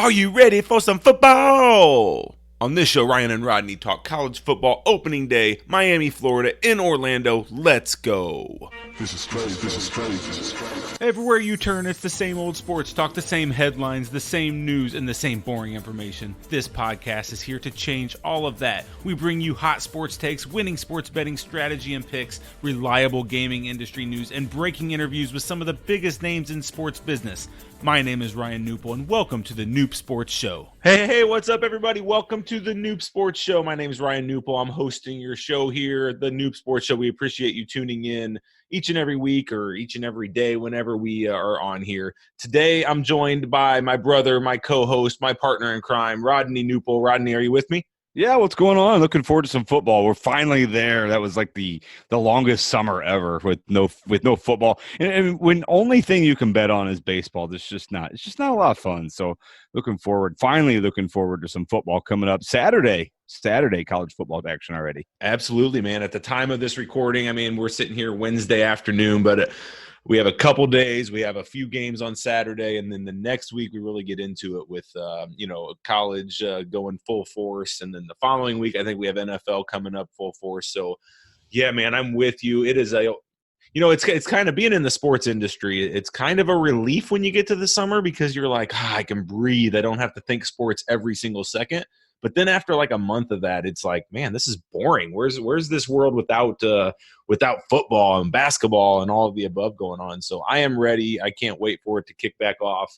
Are you ready for some football? On this show, Ryan and Rodney talk college football opening day, Miami, Florida, in Orlando. Let's go. This is strange. This is strange. This is strange. Everywhere you turn, it's the same old sports talk, the same headlines, the same news, and the same boring information. This podcast is here to change all of that. We bring you hot sports takes, winning sports betting strategy and picks, reliable gaming industry news, and breaking interviews with some of the biggest names in sports business. My name is Ryan Newpol, and welcome to the Noop Sports Show. Hey, what's up, everybody? Welcome to the Noop Sports Show. My name is Ryan Newpol. I'm hosting your show here, the Noop Sports Show. We appreciate you tuning in each and every week or each and every day whenever we are on here. Today, I'm joined by my brother, my co-host, my partner in crime, Rodney Newpol. Rodney, are you with me? Yeah, what's going on? Looking forward to some football. We're finally there. That was like the longest summer ever with no football. And when only thing you can bet on is baseball, it's just not a lot of fun. So finally looking forward to some football coming up Saturday college football action already. Absolutely, man. At the time of this recording, I mean, we're sitting here Wednesday afternoon, but we have a couple days. We have a few games on Saturday, and then the next week we really get into it with, college going full force. And then the following week, I think we have NFL coming up full force. So, yeah, man, I'm with you. It is it's kind of being in the sports industry. It's kind of a relief when you get to the summer because you're like, I can breathe. I don't have to think sports every single second. But then after like a month of that, it's like, man, this is boring. Where's this world without football and basketball and all of the above going on? So I am ready. I can't wait for it to kick back off.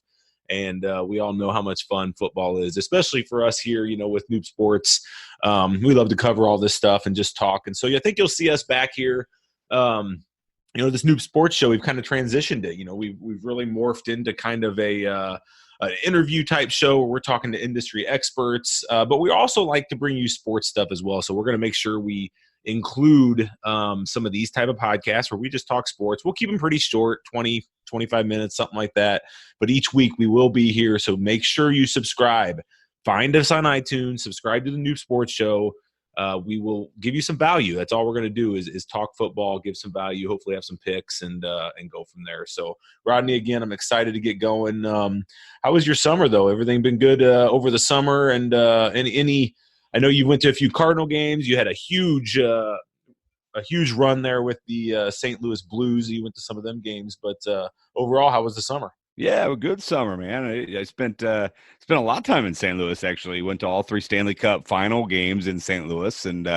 And we all know how much fun football is, especially for us here, with Noob Sports. We love to cover all this stuff and just talk. And so I think you'll see us back here. This Noob Sports Show, we've kind of transitioned it. We've really morphed into kind of an interview type show where we're talking to industry experts, but we also like to bring you sports stuff as well. So we're going to make sure we include some of these type of podcasts where we just talk sports. We'll keep them pretty short, 20, 25 minutes, something like that. But each week we will be here. So make sure you subscribe. Find us on iTunes, subscribe to the Noob Sports Show. We will give you some value. That's all we're going to do is talk football, give some value, hopefully have some picks and go from there. So Rodney, again, I'm excited to get going. How was your summer though? Everything been good over the summer and I know you went to a few Cardinal games. You had a huge run there with the St. Louis Blues. You went to some of them games, but overall, how was the summer? Yeah, a good summer, man. I spent a lot of time in St. Louis, actually. Went to all 3 Stanley Cup final games in St. Louis and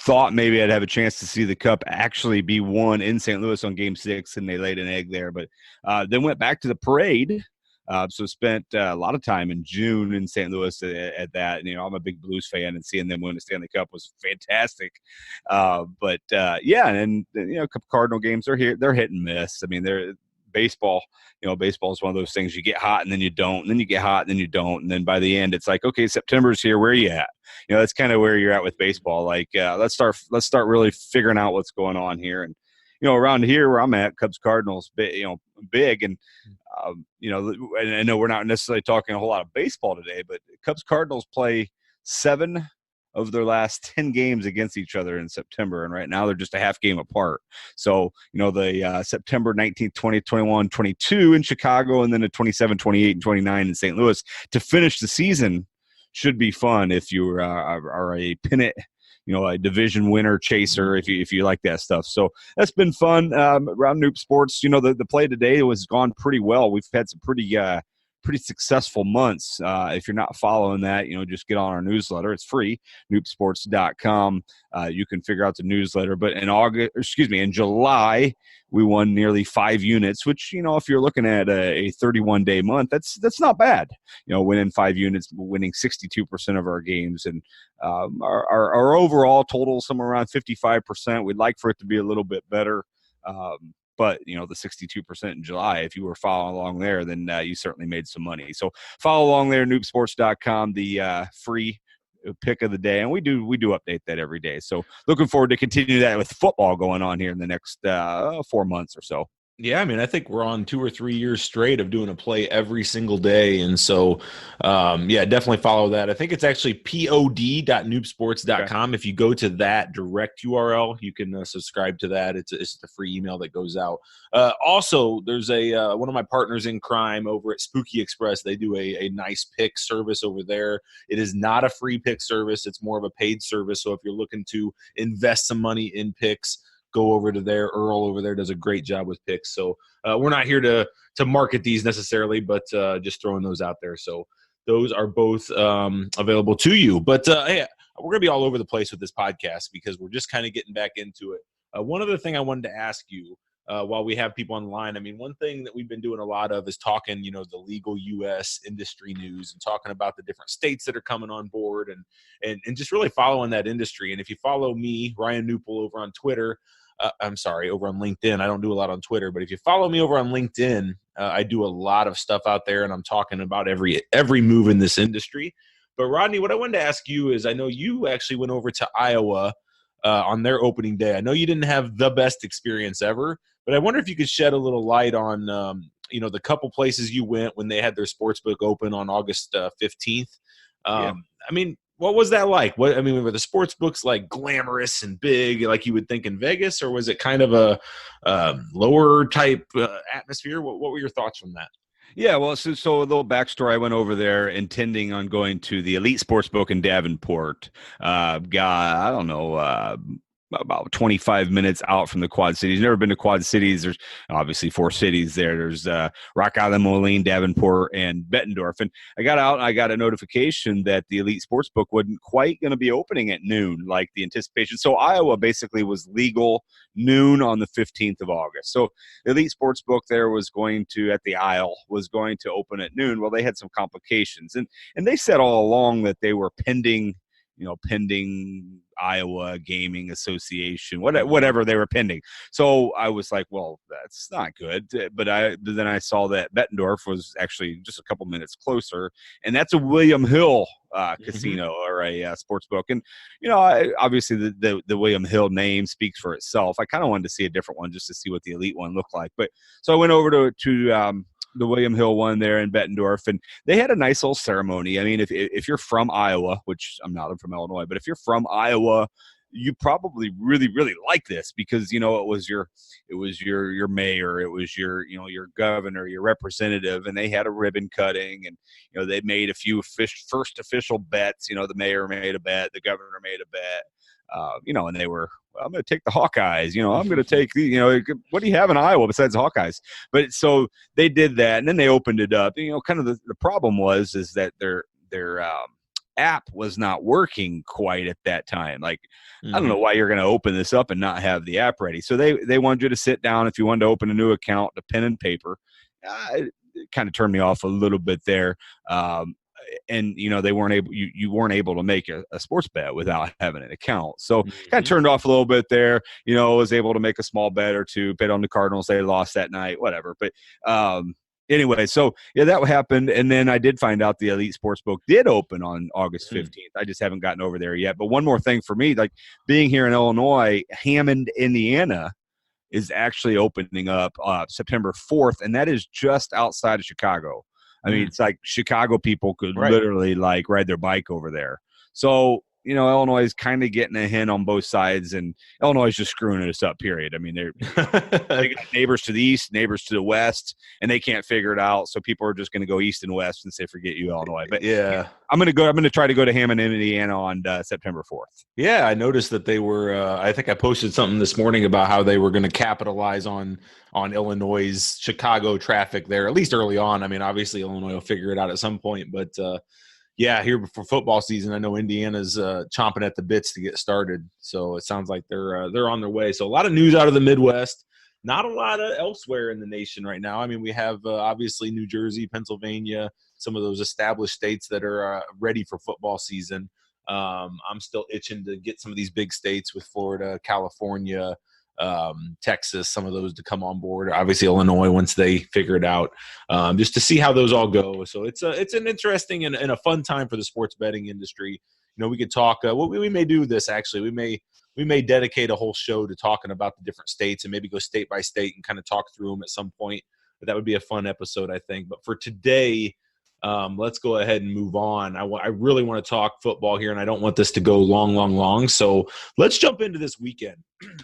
thought maybe I'd have a chance to see the Cup actually be won in St. Louis on Game 6, and they laid an egg there. But then went back to the parade. So spent a lot of time in June in St. Louis at that. And, I'm a big Blues fan, and seeing them win the Stanley Cup was fantastic. And a couple Cardinal games, they're here. They're hit and miss. I mean, they're baseball. Baseball is one of those things you get hot and then you don't, and then you get hot and then you don't. And then by the end, it's like, okay, September's here. Where are you at? That's kind of where you're at with baseball. Like, let's start really figuring out what's going on here. And, around here where I'm at, Cubs Cardinals, big. And, and I know we're not necessarily talking a whole lot of baseball today, but Cubs Cardinals play 7 of their last 10 games against each other in September. And right now they're just a half game apart. So, the September 19th, 20, 21, 22 in Chicago, and then the 27, 28, and 29 in St. Louis to finish the season should be fun if you are a pennant, a division winner chaser, if you like that stuff. So that's been fun around Noob Sports. The play today was gone pretty well. We've had some pretty successful months. If you're not following that, just get on our newsletter. It's free, noobsports.com. You can figure out the newsletter. But in July, we won nearly 5 units, which, if you're looking at a 31-day month, that's not bad. Winning 5 units, winning 62% of our games. And our overall total, somewhere around 55%. We'd like for it to be a little bit better. But, the 62% in July, if you were following along there, then you certainly made some money. So follow along there, noobsports.com, the free pick of the day. And we do update that every day. So looking forward to continue that with football going on here in the next 4 months or so. Yeah, I mean, I think we're on 2 or 3 years straight of doing a play every single day. And so, yeah, definitely follow that. I think it's actually Okay. pod.noobsports.com. If you go to that direct URL, you can subscribe to that. It's the free email that goes out. Also, there's one of my partners in crime over at Spooky Express. They do a nice pick service over there. It is not a free pick service. It's more of a paid service. So if you're looking to invest some money in picks, go over to there. Earl over there does a great job with picks. So we're not here to market these necessarily, but just throwing those out there. So those are both available to you. But hey, we're gonna be all over the place with this podcast because we're just kind of getting back into it. One other thing I wanted to ask you. While we have people online, I mean, one thing that we've been doing a lot of is talking, the legal U.S. industry news and talking about the different states that are coming on board and just really following that industry. And if you follow me, Ryan Newpel, over on Twitter, I'm sorry, over on LinkedIn. I don't do a lot on Twitter, but if you follow me over on LinkedIn, I do a lot of stuff out there, and I'm talking about every move in this industry. But Rodney, what I wanted to ask you is, I know you actually went over to Iowa on their opening day. I know you didn't have the best experience ever, but I wonder if you could shed a little light on, the couple places you went when they had their sports book open on August 15th. Yeah. I mean, what was that like? Were the sports books like glamorous and big, like you would think in Vegas, or was it kind of a lower type atmosphere? What were your thoughts from that? Yeah, well, so a little backstory. I went over there intending on going to the Elite Sportsbook in Davenport. I don't know, about 25 minutes out from the Quad Cities. Never been to Quad Cities. There's obviously 4 cities there. There's Rock Island, Moline, Davenport, and Bettendorf. And I got out and I got a notification that the Elite Sportsbook wasn't quite going to be opening at noon like the anticipation. So Iowa basically was legal noon on the 15th of August. So the Elite Sportsbook there was going to, at the Isle, was going to open at noon. Well, they had some complications. And they said all along that they were pending Iowa Gaming Association, whatever they were pending. So I was like, well, that's not good. But then I saw that Bettendorf was actually just a couple minutes closer, and that's a William Hill casino or a sports book. And obviously the William Hill name speaks for itself. I kind of wanted to see a different one just to see what the Elite one looked like. But so I went over to the William Hill one there in Bettendorf, and they had a nice little ceremony. I mean, if you're from Iowa, which I'm not, I'm from Illinois, but if you're from Iowa, you probably really, really like this because it was your mayor, it was your governor, your representative, and they had a ribbon cutting, and they made a few first official bets. The mayor made a bet, the governor made a bet. And they were, I'm going to take the Hawkeyes. I'm going to take what do you have in Iowa besides the Hawkeyes? But so they did that, and then they opened it up. Kind of the problem is that their app was not working quite at that time. Like, I don't know why you're going to open this up and not have the app ready. So they wanted you to sit down if you wanted to open a new account, a pen and paper. It kind of turned me off a little bit there. And they weren't able, you weren't able to make a sports bet without having an account. So kind of turned off a little bit there. Was able to make a small bet or two, bet on the Cardinals. They lost that night, whatever. But anyway, so yeah, that happened. And then I did find out the Elite Sportsbook did open on August 15th. I just haven't gotten over there yet. But one more thing for me, like being here in Illinois, Hammond, Indiana is actually opening up September 4th. And that is just outside of Chicago. I mean, it's like Chicago people could literally like ride their bike over there. So, Illinois is kind of getting a hint on both sides, and Illinois is just screwing us up, period. I mean, they got neighbors to the east, neighbors to the west, and they can't figure it out. So people are just going to go east and west and say, forget you, Illinois. But yeah, I'm going to try to go to Hammond, Indiana on September 4th. Yeah, I noticed that they were, I think I posted something this morning about how they were going to capitalize on Illinois' Chicago traffic there, at least early on. I mean, obviously Illinois will figure it out at some point, but yeah, here before football season, I know Indiana's chomping at the bits to get started. So it sounds like they're on their way. So a lot of news out of the Midwest, not a lot of elsewhere in the nation right now. I mean, we have obviously New Jersey, Pennsylvania, some of those established states that are ready for football season. I'm still itching to get some of these big states with Florida, California, Texas, some of those to come on board. Obviously Illinois once they figure it out, just to see how those all go. So it's an interesting and a fun time for the sports betting industry. we could talk. We may do this actually. We may dedicate a whole show to talking about the different states and maybe go state by state and kind of talk through them at some point. But that would be a fun episode, I think. But for today, let's go ahead and move on. I really want to talk football here, and I don't want this to go long. So let's jump into this weekend.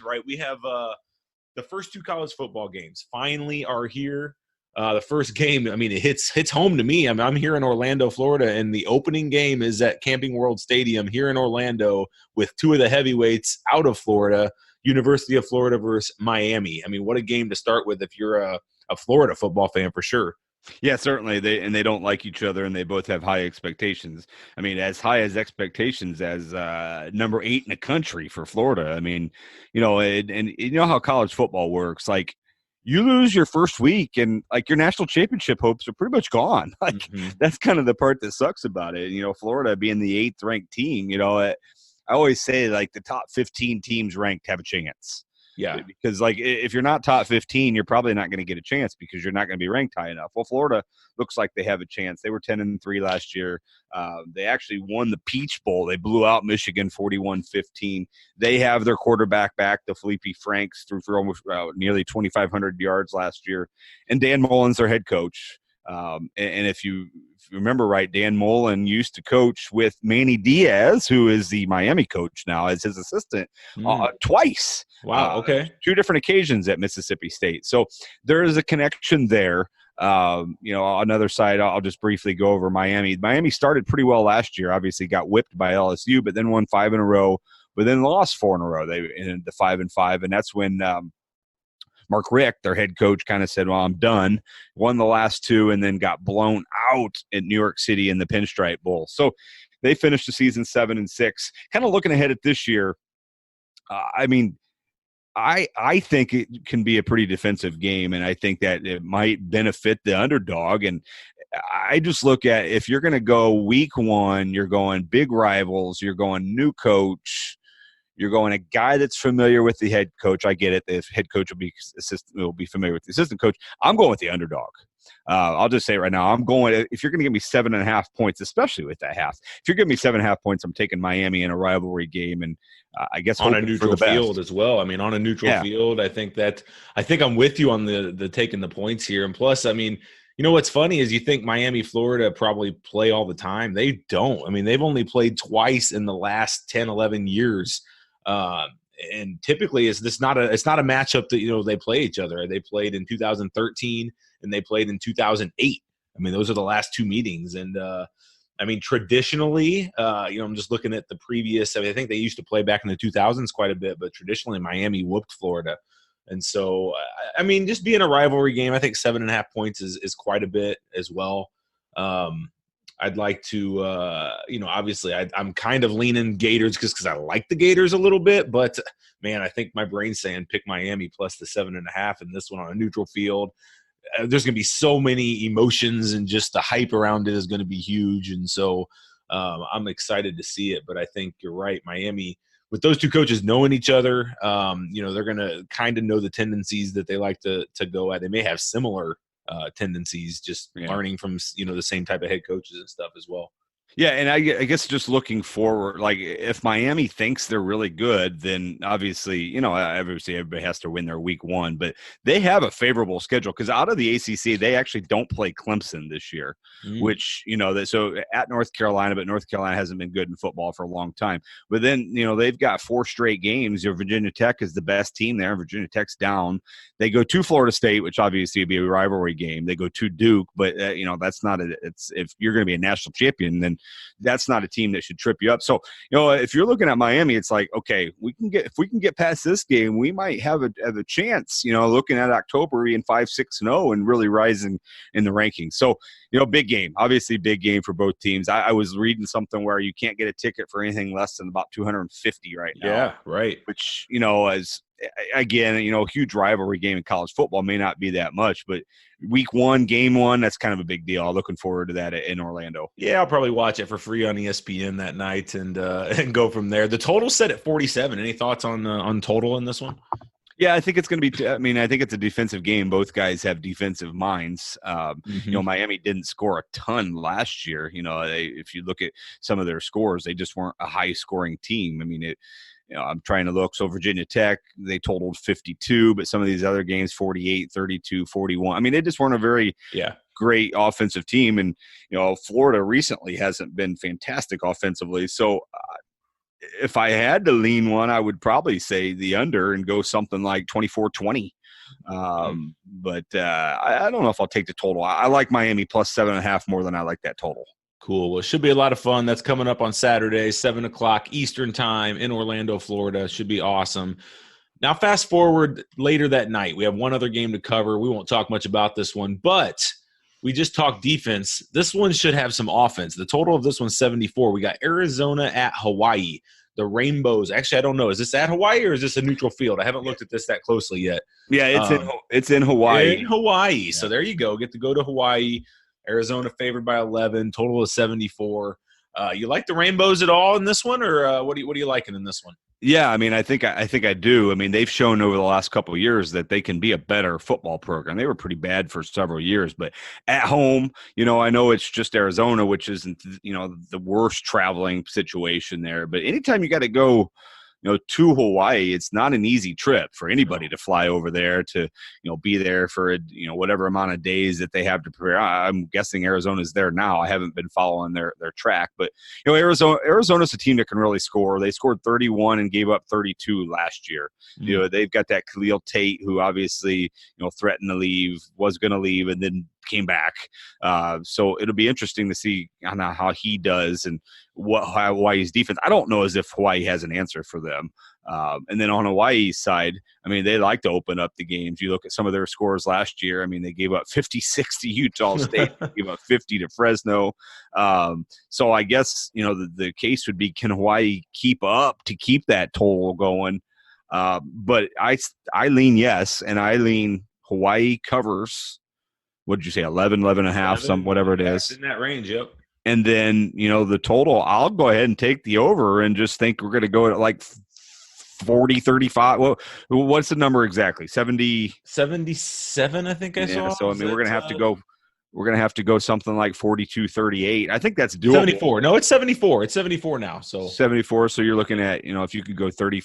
Right, we have the first 2 college football games finally are here. The first game, I mean, it hits home to me. I'm here in Orlando, Florida, and the opening game is at Camping World Stadium here in Orlando with 2 of the heavyweights out of Florida, University of Florida versus Miami. I mean, what a game to start with if you're a Florida football fan for sure. Yeah, certainly. They don't like each other, and they both have high expectations. I mean, as high as expectations as number 8 in the country for Florida. I mean, and you know how college football works. Like, you lose your first week, and like your national championship hopes are pretty much gone. Like, that's kind of the part that sucks about it. Florida being the 8th ranked team. I always say like the top 15 teams ranked have a chance. Yeah, because like if you're not top 15, you're probably not going to get a chance because you're not going to be ranked high enough. Well, Florida looks like they have a chance. They were 10-3 last year. They actually won the Peach Bowl. They blew out Michigan 41-15. They have their quarterback back, the Felipe Franks, threw for almost nearly 2,500 yards last year. And Dan Mullen's their head coach. And if you remember right, Dan Mullen used to coach with Manny Diaz, who is the Miami coach now, as his assistant twice. Wow. Okay. 2 different occasions at Mississippi State. So there is a connection there. Another side, I'll just briefly go over Miami. Miami started pretty well last year, obviously got whipped by LSU, but then won 5 in a row, but then lost 4 in a row. They ended the 5-5, and that's when Mark Richt, their head coach, kind of said, well, I'm done. Won the last 2 and then got blown out in New York City in the Pinstripe Bowl. So they finished the season 7-6. Kind of looking ahead at this year, I think it can be a pretty defensive game, and I think that it might benefit the underdog. And I just look at, if you're going to go week 1, you're going big rivals, you're going new coach, you're going a guy that's familiar with the head coach. I get it. The head coach will be familiar with the assistant coach. I'm going with the underdog. I'll just say it right now. I'm going, if you're going to give me 7.5 points, especially with that half, if you're giving me 7.5 points, I'm taking Miami in a rivalry game. And I guess on a neutral field as well. I mean, on a neutral field, I think I'm with you on the taking the points here. And plus, I mean, what's funny is you think Miami, Florida probably play all the time. They don't. I mean, they've only played twice in the last 10, 11 years. And typically it's not a matchup that, they play each other. They played in 2013 and they played in 2008. I mean, those are the last 2 meetings. And, I mean, traditionally, I'm just looking at the previous. I mean, I think they used to play back in the 2000s quite a bit, but traditionally Miami whooped Florida. And so, I mean, just being a rivalry game, I think 7.5 points is quite a bit as well. I'd like to, obviously I'm kind of leaning Gators because I like the Gators a little bit, but man, I think my brain's saying pick Miami plus the 7.5 in this one on a neutral field. There's going to be so many emotions, and just the hype around it is going to be huge. And so I'm excited to see it, but I think you're right. Miami, with those 2 coaches knowing each other, they're going to kind of know the tendencies that they like to go at. They may have similar tendencies, just learning from the same type of head coaches and stuff as well. Yeah, and I guess just looking forward, like if Miami thinks they're really good, then obviously, everybody has to win their week 1, but they have a favorable schedule because out of the ACC, they actually don't play Clemson this year, which, so at North Carolina, but North Carolina hasn't been good in football for a long time. But then, they've got 4 straight games. Virginia Tech is the best team there. Virginia Tech's down. They go to Florida State, which obviously would be a rivalry game. They go to Duke, but, that's not if you're going to be a national champion, then that's not a team that should trip you up. So, if you're looking at Miami, it's like, okay, if we can get past this game, we might have a chance, looking at October being 5-6-0 and really rising in the rankings. So, big game, obviously big game for both teams. I was reading something where you can't get a ticket for anything less than about 250 right now. Yeah, right. Which, as again, a huge rivalry game in college football may not be that much, but week 1, game 1, that's kind of a big deal. I'm looking forward to that in Orlando. Yeah, I'll probably watch it for free on ESPN that night and go from there. The total set at 47. Any thoughts on total in this one? Yeah, I think it's going to be. I mean, I think it's a defensive game. Both guys have defensive minds. Miami didn't score a ton last year. If you look at some of their scores, they just weren't a high-scoring team. I mean, I'm trying to look. So Virginia Tech, they totaled 52, but some of these other games, 48, 32, 41. I mean, they just weren't a very great offensive team. And, Florida recently hasn't been fantastic offensively. So if I had to lean one, I would probably say the under and go something like 24-20. But I don't know if I'll take the total. I like Miami plus 7.5 more than I like that total. Cool. Well, it should be a lot of fun. That's coming up on Saturday, 7 o'clock Eastern time in Orlando, Florida. Should be awesome. Now, fast forward later that night. We have one other game to cover. We won't talk much about this one, but we just talked defense. This one should have some offense. The total of this one's 74. We got Arizona at Hawaii. The Rainbows. Actually, I don't know. Is this at Hawaii or is this a neutral field? I haven't looked at this that closely yet. Yeah, it's in Hawaii. In Hawaii. Yeah. So there you go. Get to go to Hawaii. Arizona favored by 11. Total of 74. You like the Rainbows at all in this one, or what are you liking in this one? Yeah, I mean, I think I do. I mean, they've shown over the last couple of years that they can be a better football program. They were pretty bad for several years, but at home, I know it's just Arizona, which isn't, the worst traveling situation there. But anytime you got to go, to Hawaii, it's not an easy trip for anybody to fly over there to, be there for, whatever amount of days that they have to prepare. I'm guessing Arizona's there now. I haven't been following their track, but, Arizona's a team that can really score. They scored 31 and gave up 32 last year. They've got that Khalil Tate, who obviously, threatened to leave, was going to leave, and then came back. So it'll be interesting to see how he does and how Hawaii's defense. I don't know as if Hawaii has an answer for them. And then on Hawaii's side, I mean, they like to open up the games. You look at some of their scores last year. I mean, they gave up 56 to Utah State, gave up 50 to Fresno. So I guess, the case would be, can Hawaii keep up to keep that total going? But I lean yes, and I lean Hawaii covers. What did you say? 11 and a half, whatever it is. In that range, yep. And then, the total, I'll go ahead and take the over and just think we're going to go at like 40, 35. Well, what's the number exactly? 70? 77, I think I saw. So, I mean, we're going to have to go something like 42, 38. I think that's doable. 74. No, it's 74. It's 74 now. So 74. So you're looking at, if you could go 40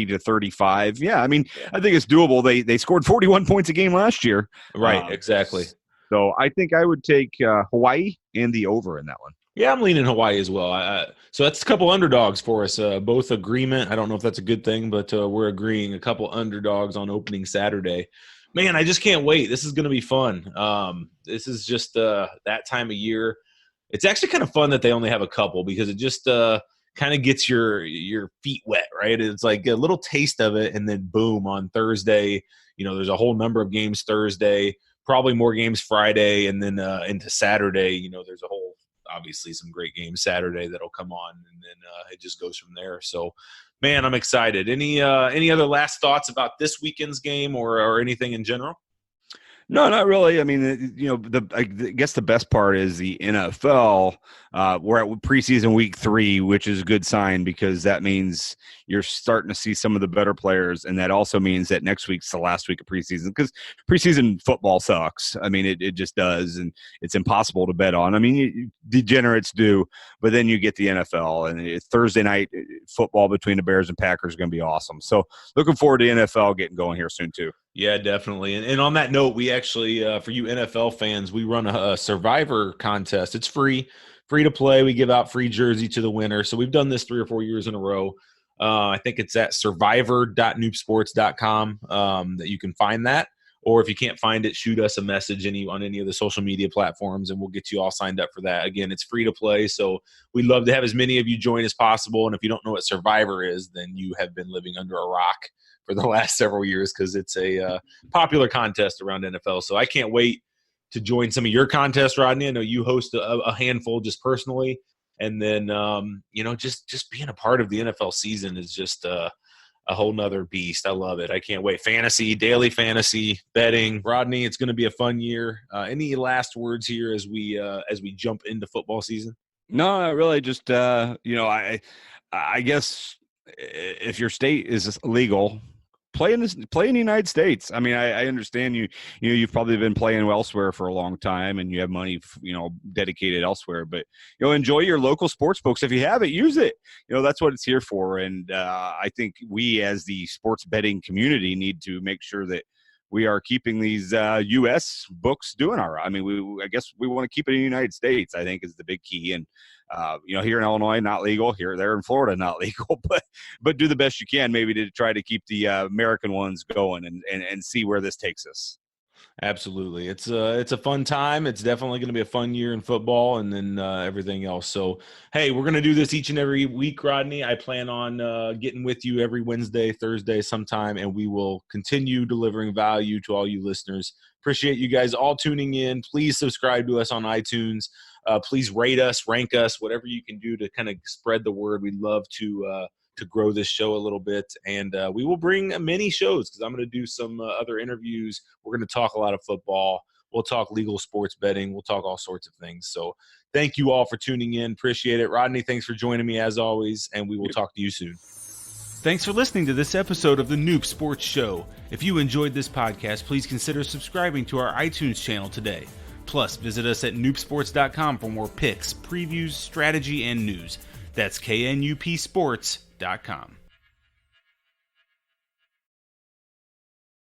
to 35. Yeah, I mean, I think it's doable. They scored 41 points a game last year. Right, exactly. So I think I would take Hawaii and the over in that one. Yeah, I'm leaning Hawaii as well. So that's a couple underdogs for us. Both agreement. I don't know if that's a good thing, but we're agreeing. A couple underdogs on opening Saturday. Man, I just can't wait. This is going to be fun. This is just that time of year. It's actually kind of fun that they only have a couple because it just kind of gets your feet wet, right? It's like a little taste of it, and then boom, on Thursday, there's a whole number of games Thursday, probably more games Friday, and then into Saturday, there's a whole, obviously some great games Saturday that'll come on, and then it just goes from there. So, man, I'm excited. Any other last thoughts about this weekend's game or anything in general? No, not really. I mean, I guess the best part is the NFL. We're at preseason week 3, which is a good sign because that means you're starting to see some of the better players, and that also means that next week's the last week of preseason because preseason football sucks. I mean, it just does, and it's impossible to bet on. I mean, degenerates do, but then you get the NFL, and Thursday night football between the Bears and Packers is going to be awesome. So looking forward to NFL getting going here soon too. Yeah, definitely. And on that note, we actually, for you NFL fans, we run a Survivor contest. It's free to play. We give out free jersey to the winner. So we've done this 3 or 4 years in a row. I think it's at survivor.noobsports.com that you can find that. Or if you can't find it, shoot us a message on any of the social media platforms, and we'll get you all signed up for that. Again, it's free to play, so we'd love to have as many of you join as possible. And if you don't know what Survivor is, then you have been living under a rock for the last several years because it's a popular contest around NFL. So I can't wait to join some of your contests, Rodney. I know you host a handful just personally. And then, just being a part of the NFL season is just a whole nother beast. I love it. I can't wait. Fantasy, daily fantasy, betting. Rodney, it's going to be a fun year. Any last words here as we jump into football season? No, not really. Just, I guess if your state is legal, play in the United States. I mean, I understand you've probably been playing elsewhere for a long time and you have money, dedicated elsewhere, but, enjoy your local sports books. If you have it, use it. That's what it's here for. And I think we as the sports betting community need to make sure that we are keeping these U.S. books doing all right. I mean, I guess we want to keep it in the United States, I think, is the big key. And, here in Illinois, not legal. Here, there in Florida, not legal. But do the best you can maybe to try to keep the American ones going and see where this takes us. Absolutely. It's a fun time. It's definitely going to be a fun year in football and then everything else. So, hey, we're going to do this each and every week, Rodney. I plan on getting with you every Wednesday, Thursday sometime, and we will continue delivering value to all you listeners. Appreciate you guys all tuning in. Please subscribe to us on iTunes. Please rate us, rank us, whatever you can do to kind of spread the word. We'd love to grow this show a little bit. And we will bring many shows because I'm going to do some other interviews. We're going to talk a lot of football. We'll talk legal sports betting. We'll talk all sorts of things. So thank you all for tuning in. Appreciate it. Rodney, thanks for joining me as always, and we will talk to you soon. Thanks for listening to this episode of the Noob Sports Show. If you enjoyed this podcast, please consider subscribing to our iTunes channel today. Plus, visit us at noobsports.com for more picks, previews, strategy, and news. That's KNUPsports.com.